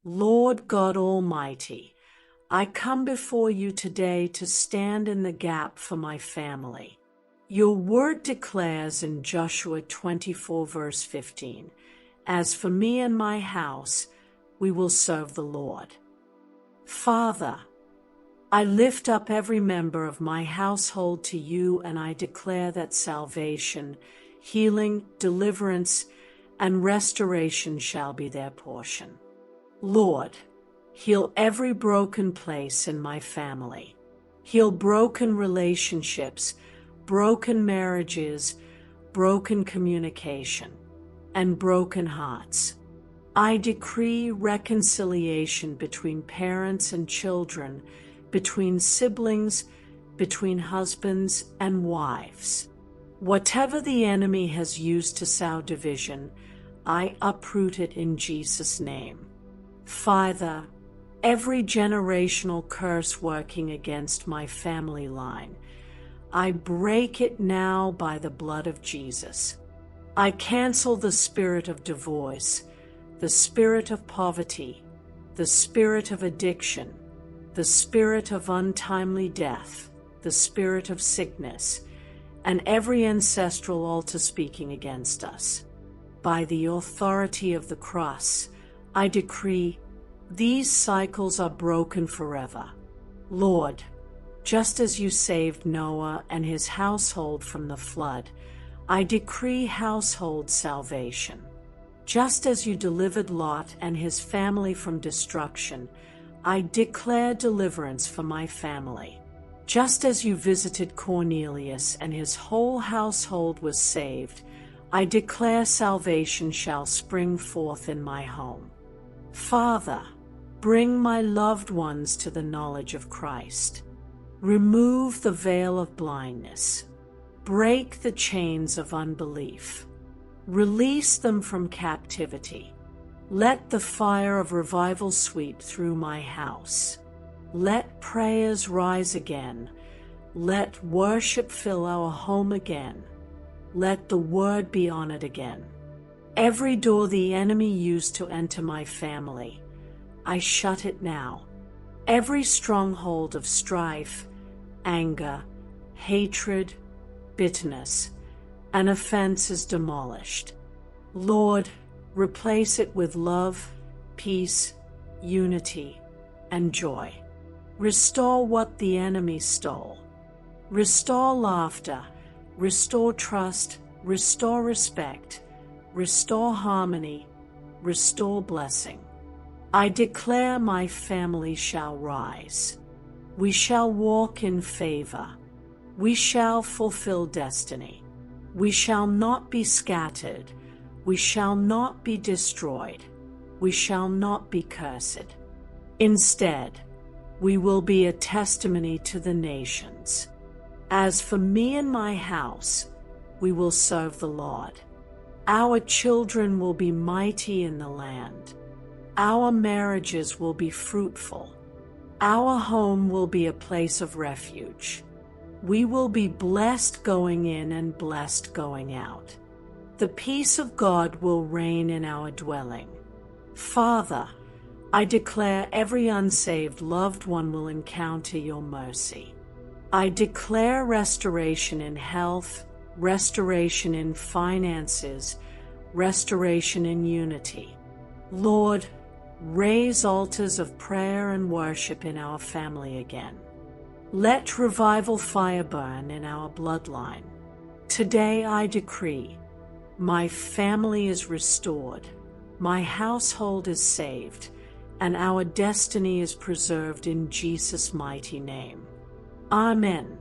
Lord God Almighty, I come before you today to stand in the gap for my family. Your word declares in Joshua 24 verse 15, "As for me and my house, we will serve the Lord." Father, I lift up every member of my household to you, and I declare that salvation, healing, deliverance, and restoration shall be their portion. Lord, heal every broken place in my family. Heal broken relationships, broken marriages, broken communication, and broken hearts. I decree reconciliation between parents and children, between siblings, between husbands and wives. Whatever the enemy has used to sow division, I uproot it in Jesus' name. Father, every generational curse working against my family line, I break it now by the blood of Jesus. I cancel the spirit of divorce, the spirit of poverty, the spirit of addiction, the spirit of untimely death, the spirit of sickness, and every ancestral altar speaking against us. By the authority of the cross, I decree these cycles are broken forever. Lord, just as you saved Noah and his household from the flood, I decree household salvation. Just as you delivered Lot and his family from destruction, I declare deliverance for my family. Just as you visited Cornelius and his whole household was saved, I declare salvation shall spring forth in my home. Father, bring my loved ones to the knowledge of Christ. Remove the veil of blindness. Break the chains of unbelief. Release them from captivity. Let the fire of revival sweep through my house. Let prayers rise again. Let worship fill our home again. Let the word be honored again. Every door the enemy used to enter my family, I shut it now. Every stronghold of strife, anger, hatred, bitterness, and offense is demolished. Lord, replace it with love, peace, unity, and joy. Restore what the enemy stole. Restore laughter, restore trust, restore respect, restore harmony, restore blessing. I declare my family shall rise. We shall walk in favor. We shall fulfill destiny. We shall not be scattered. We shall not be destroyed. We shall not be cursed. Instead, we will be a testimony to the nations. As for me and my house, we will serve the Lord. Our children will be mighty in the land. Our marriages will be fruitful. Our home will be a place of refuge. We will be blessed going in and blessed going out. The peace of God will reign in our dwelling. Father, I declare every unsaved loved one will encounter your mercy. I declare restoration in health, restoration in finances, restoration in unity. Lord, raise altars of prayer and worship in our family again. Let revival fire burn in our bloodline. Today I decree, my family is restored, my household is saved, and our destiny is preserved in Jesus' mighty name. Amen.